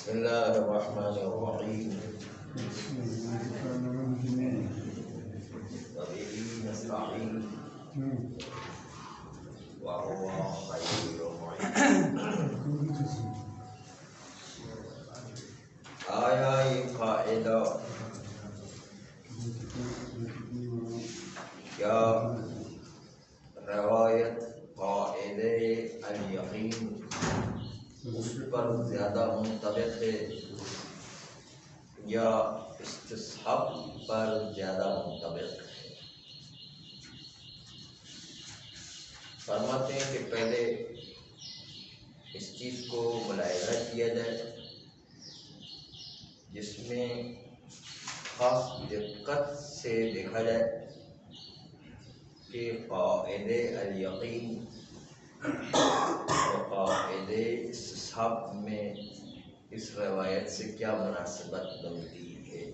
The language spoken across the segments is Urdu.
بسم الله الرحمن الرحيم وبه نستعين وهو خير معين. آیا قاعدہ کیا روایت قاعدہ الیقین اس پر زیادہ منطبق ہے یا استصحاب پر زیادہ منطبق ہے؟ فرماتے ہیں کہ پہلے اس چیز کو ملاحظہ کیا جائے جس میں خاص دقت سے دیکھا جائے کہ قاعدہ الیقین اور قاعدہ استصحاب میں اس روایت سے کیا مناسبت بنتی ہے۔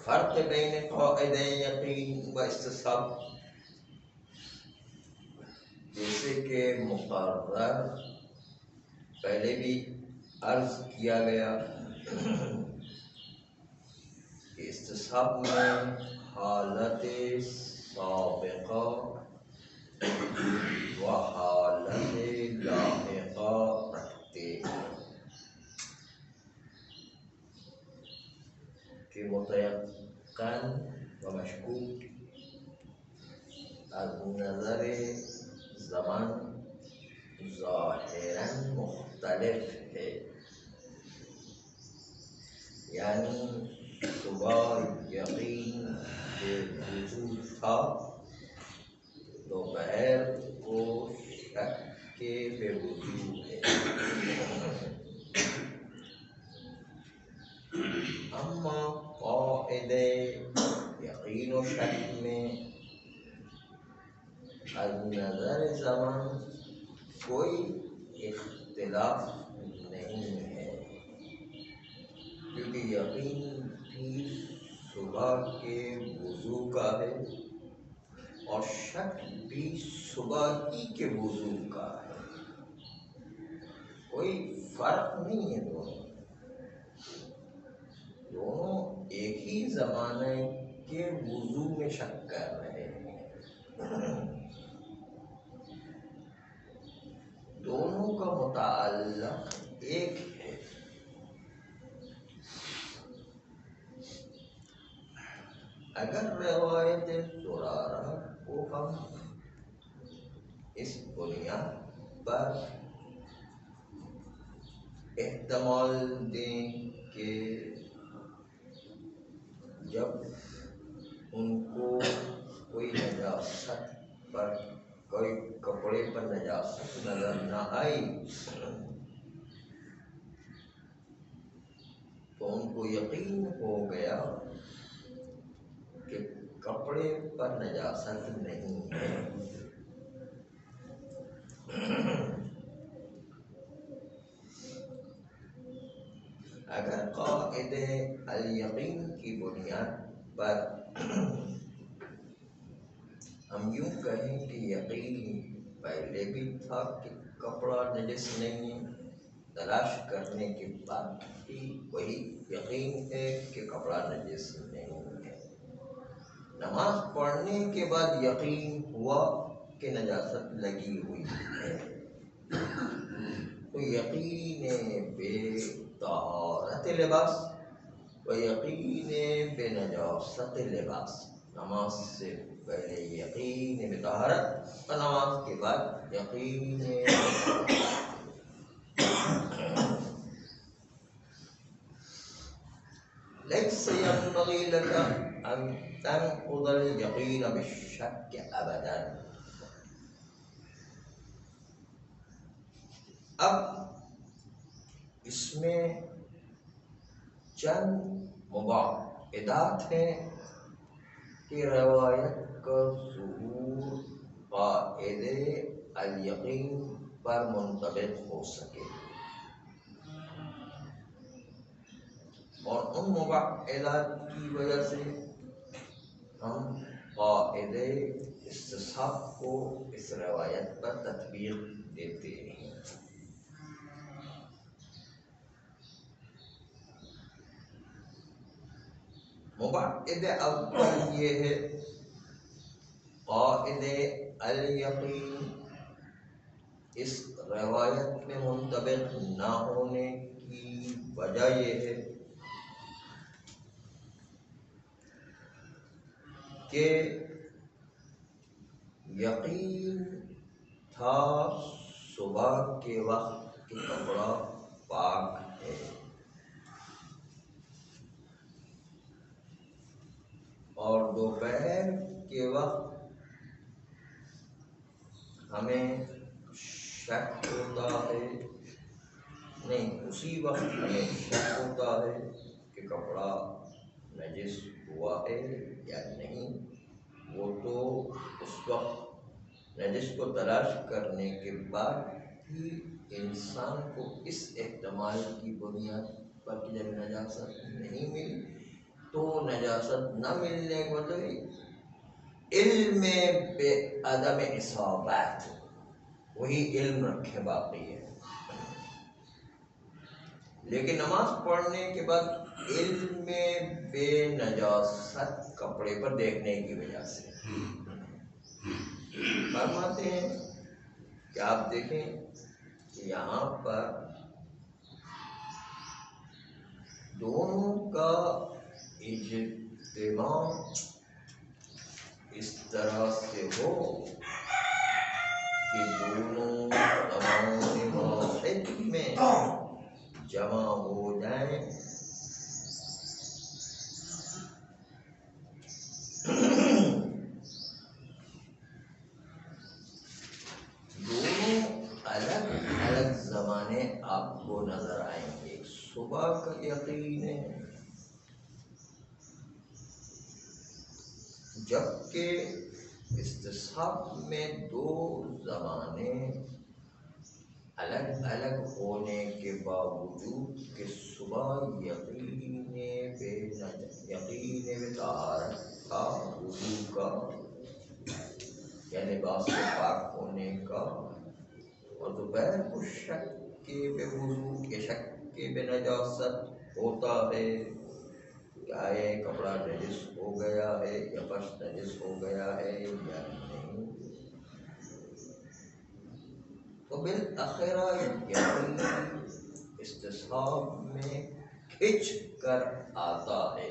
فرق بین قاعدہ یقین و استصحاب جیسے کہ مقرر پہلے بھی عرض کیا گیا کہ استصحاب میں حالت سابقہ و حالت لاحقہ رکھتے ہیں کہ متیقن و مشکوک از نظر زمان ظاہراً مختلف ہے، یعنی صبح یقین بے وجود تھا، دوپہر کو شک کے بے وجود ہے۔ اما قاعدہ یقین و شک میں از نظر زمان کوئی اختلاف نہیں ہے، کیونکہ یقین بھی صبح کے وضو کا ہے اور شک بھی صبح ہی کے وضو کا ہے، کوئی فرق نہیں ہے، دونوں ایک ہی زمانے کے وضو میں شک کر رہے ہیں، دونوں کا متعلق ایک ہے۔ اگر روایت زرارہ کو ہم اس بنیاد پر احتمال دیں کہ جب ان کو کوئی نجاست پر کوئی کپڑے پر نجاست نظر نہ آئی تو ان کو یقین ہو گیا کہ کپڑے پر نجاست نہیں ہے۔ اگر قاعدہ الیقین کی بنیاد پر ہم یوں کہیں کہ یقین پہلے بھی تھا کہ کپڑا نجس نہیں ہے، تلاش کرنے کے بعد بھی وہی یقین ہے کہ کپڑا نجس نہیں ہے، نماز پڑھنے کے بعد یقین ہوا کہ نجاست لگی ہوئی ہے، تو یقین بے طہارت لباس و یقین بے نجاست لباس، نماز سے پہلے یقین بے طہارت اور نماز کے بعد یقین لیس ينبغي لك ان تنقض اليقين بالشك ابدا۔ اب اس میں چند مباعدات ہیں کہ روایت کا ظہور قاعدہ الیقین پر منطبق ہو سکے، اور ان مباعدات کی وجہ سے ہم قاعدہ استصحاب کو اس روایت پر تطبیق دیتے ہیں۔ مبعد اول یہ ہے قائد الیقین، اس روایت میں منطبق نہ ہونے کی وجہ یہ ہے کہ یقین تھا صبح کے وقت کہ کپڑا پاک ہے، اور دوپہر کے وقت ہمیں شک ہوتا ہے، نہیں اسی وقت ہمیں شک ہوتا ہے کہ کپڑا نجس ہوا ہے یا نہیں۔ وہ تو اس وقت نجس کو تلاش کرنے کے بعد ہی انسان کو اس احتمال کی بنیاد پر کہ جب نجاست نہیں ملی تو نجاست نہ ملنے کو تو علم بے عدم اصابت، وہی علم رکھے باقی ہے، لیکن نماز پڑھنے کے بعد علم بے نجاست کپڑے پر دیکھنے کی وجہ سے فرماتے ہیں کہ آپ دیکھیں کہ یہاں پر دونوں کا اجتماع اس طرح سے ہو کہ دونوں زمان واحد میں جمع ہو جائیں، دونوں الگ الگ زمانے آپ کو نظر آئیں گے۔ صبح کا یقین ہے جبکہ استصحاب میں دو زمانے الگ الگ ہونے کے باوجود کہ صبح یقین بے طہارت کا، وضو کا یا لباس سے پاک ہونے کا، اور دوپہر کو شک کے بے وضو کے شک کے بے نجاست ہوتا ہے، کیا یہ کپڑا نجس ہو گیا ہے یا فرش نجس ہو گیا ہے یا نہیں، تو بالآخرہ یقین استصحاب میں کھنچ کر آتا ہے،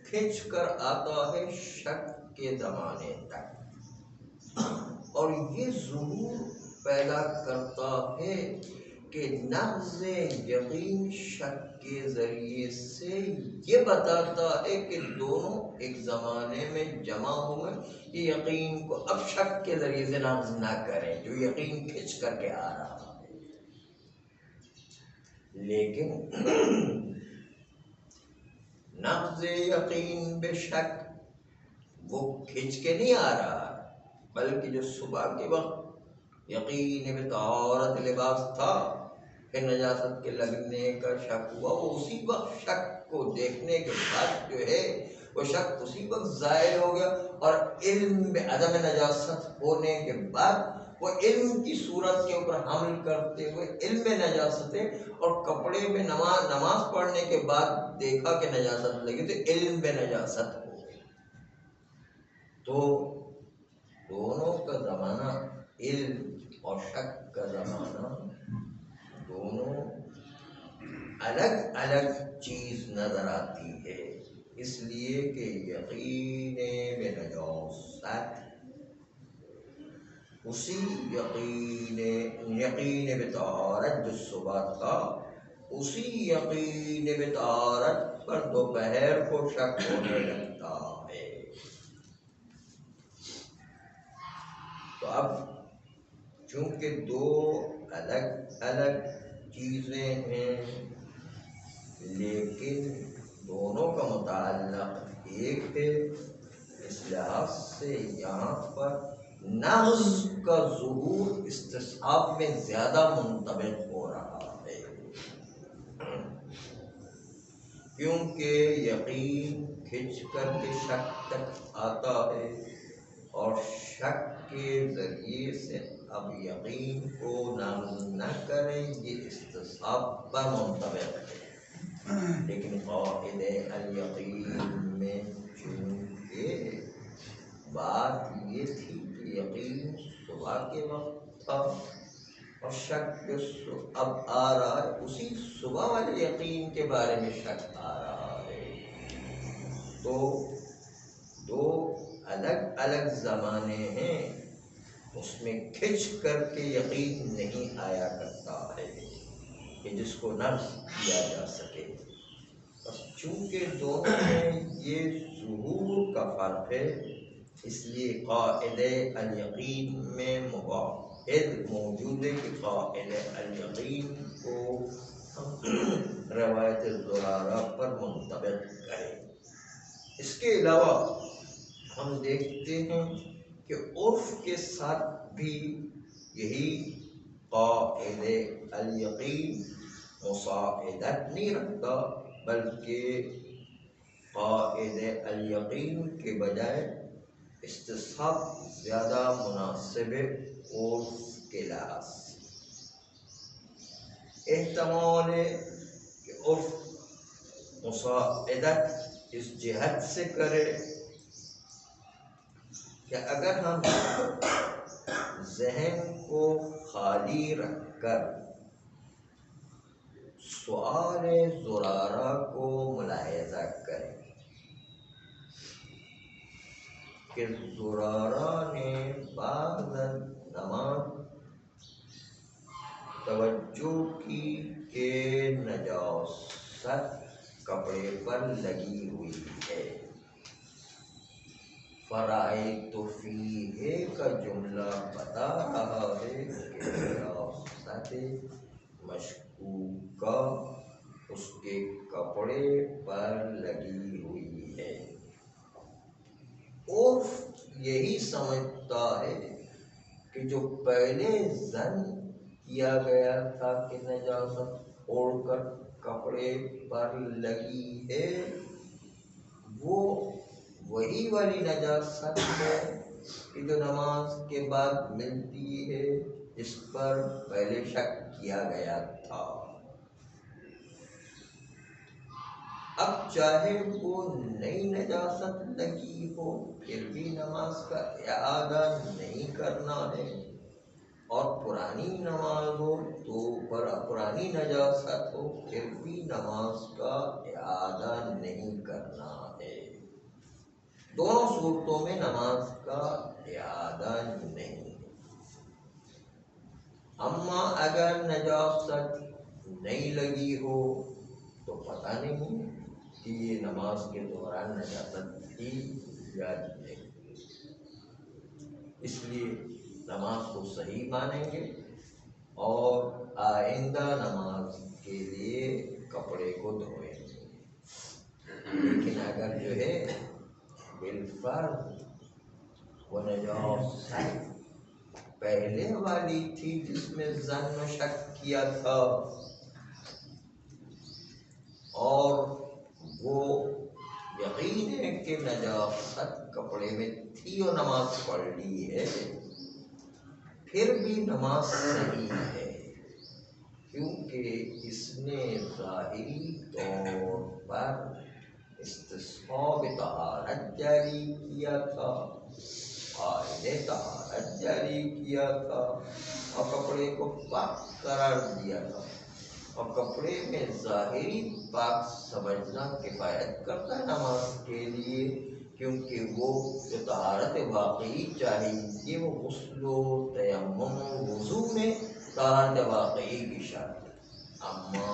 کھنچ کر آتا ہے شک کے زمانے تک، اور یہ ظہور پیدا کرتا ہے کہ نقض یقین شک کے ذریعے سے یہ بتاتا ہے کہ دونوں ایک زمانے میں جمع ہوئے، یہ یقین کو اب شک کے ذریعے سے نقض نہ کریں جو یقین کھنچ کر کے آ رہا ہے، لیکن نقض یقین بے شک وہ کھنچ کے نہیں آ رہا، بلکہ جو صبح کے وقت یقین بے طہارت لباس تھا، پھر نجاست کے لگنے کا شک ہوا، وہ اسی وقت شک کو دیکھنے کے بعد جو ہے وہ شک اسی وقت ظاہر ہو گیا، اور علم بے عدم نجاست ہونے کے بعد وہ علم کی صورت کے اوپر حمل کرتے ہوئے علم نجاست ہے، اور کپڑے میں نماز پڑھنے کے بعد دیکھا کہ نجاست لگی تو علم بے نجاست ہو گئی، تو دونوں کا زمانہ علم اور شک کا زمانہ دونوں الگ الگ چیز نظر آتی ہے، اس لیے کہ یقین بے نجاست اسی یقین بے طہارت جو صبح تھا، اسی یقین بے طہارت پر دوپہر کو شک ہونے لگتا ہے، تو اب چونکہ دو الگ الگ چیزیں ہیں لیکن دونوں کا متعلق ایک ہے، اس لحاظ سے یہاں پر نقض کا ظہور استصحاب میں زیادہ منطبق ہو رہا ہے، کیونکہ یقین کھنچ کر کے شک تک آتا ہے، اور شک کے ذریعے سے اب یقین کو نقض نہ کریں یہ استصحاب پر منطبق ہے، لیکن قاعدہ الیقین میں چونکہ بات یہ تھی کہ یقین صبح کے وقت تھا اور شک اب آ رہا ہے اسی صبح والے یقین کے بارے میں شک آ رہا ہے، تو دو الگ الگ زمانے ہیں، اس میں کھچ کر کے یقین نہیں آیا کرتا ہے کہ جس کو نفس کیا جا سکے، بس چونکہ دونوں میں یہ ظہور کا فرق ہے اس لیے قاعدہ الیقین میں مباحث موجود ہے کہ قاعدہ الیقین کو ہم روایت زرارہ پر منطبق کریں۔ اس کے علاوہ ہم دیکھتے ہیں کہ عرف کے ساتھ بھی یہی قاعدہ الیقین مساعدت نہیں رکھتا، بلکہ قاعدہ الیقین کے بجائے استصحاب زیادہ مناسب عرف کے لحاظ سے۔ احتمال ہے کہ عرف مساعدت اس جہت سے کرے کہ اگر ہم ذہن کو خالی رکھ کر سؤال زرارہ کو ملاحظہ کریں کہ زرارہ نے بعض نماز توجہ کی کہ نجاست کپڑے پر لگی ہوئی ہے، فرائض فیہ کا جملہ بتا رہا ہے کہ نجاست مشکوکہ اس کے کپڑے پر لگی ہوئی ہے۔ عرف یہی سمجھتا ہے کہ جو پہلے ظن کیا گیا تھا کہ نجاست اوڑھ کر کپڑے پر لگی ہے وہ وہی والی نجاست ہے کہ جو نماز کے بعد ملتی ہے جس پر پہلے شک کیا گیا تھا۔ اب چاہے وہ نئی نجاست لگی ہو پھر بھی نماز کا اعادہ نہیں کرنا ہے، اور پرانی نماز ہو تو پرانی نجاست ہو پھر بھی نماز کا اعادہ نہیں کرنا ہے۔ دونوں صورتوں میں نماز کا اعادہ نہیں ہے۔ اما اگر نجاست نہیں لگی ہو تو پتہ نہیں کہ یہ نماز کے دوران نجاست تھی یا نہیں، اس لیے نماز کو صحیح مانیں گے اور آئندہ نماز کے لیے کپڑے کو دھوئیں گے۔ لیکن اگر جو ہے بالفرض وہ نجاست پہلے والی تھی جس میں ظن و شک کیا تھا اور وہ یقین ہے کہ نجاست کپڑے میں تھی اور نماز پڑھ لی ہے، پھر بھی نماز صحیح ہے، کیونکہ اس نے ظاہری طور پر استصحاب طہارت جاری کیا تھا، قاعدہ طہارت جاری کیا تھا اور کپڑے کو پاک قرار دیا تھا، اور کپڑے میں ظاہری پاک سمجھنا کفایت کرتا ہے نماز کے لیے، کیونکہ وہ جو طہارت واقعی چاہیے وہ غسل و تیمم وضو میں طہارت واقعی کی شرط ہے، اما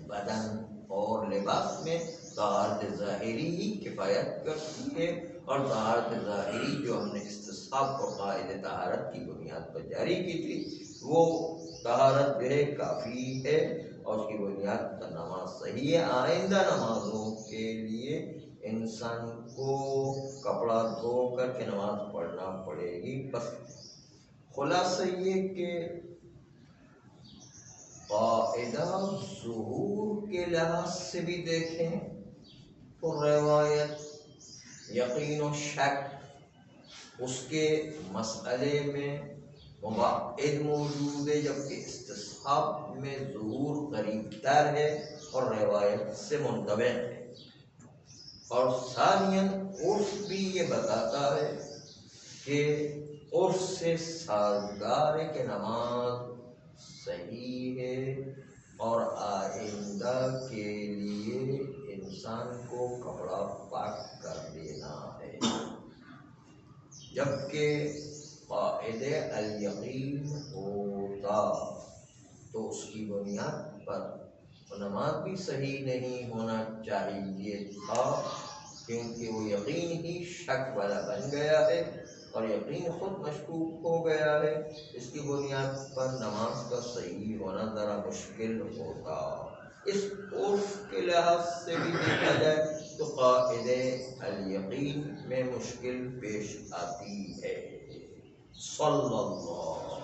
بدن اور لباس میں طہارت ظاہری ہی کفایت کرتی ہے، اور طہارت ظاہری جو ہم نے استصحاب کو قاعدہ طہارت کی بنیاد پر جاری کی تھی وہ طہارت جو ہے کافی ہے اور اس کی بنیاد پر نماز صحیح ہے۔ آئندہ نمازوں کے لیے انسان کو کپڑا دھو کر کے نماز پڑھنا پڑے گی۔ بس خلاصہ یہ کہ قاعدہ ظہور کے لحاظ سے بھی دیکھیں تو روایت یقین و شک اس کے مسئلے میں مباعد موجود ہے، جبکہ استصحاب میں ظہور قریب تر ہے اور روایت سے منطبق ہے۔ اور ثانیاً عرف بھی یہ بتاتا ہے کہ عرف سے سازگار ہے کہ نماز صحیح ہے اور آئندہ کے لیے انسان کو کپڑا پاک کر دینا ہے، جبکہ قاعد الیقین ہوتا تو اس کی بنیاد پر نماز بھی صحیح نہیں ہونا چاہیے تھا، کیونکہ وہ یقین ہی شک والا بن گیا ہے اور یقین خود مشکوک ہو گیا ہے۔ اس کی بنیاد پر نماز کا صحیح ہونا ذرا مشکل ہوتا۔ اس عرف کے لحاظ سے بھی دیکھا جائے تو قاعد الیقین میں مشکل پیش آتی ہے۔ صلی اللہ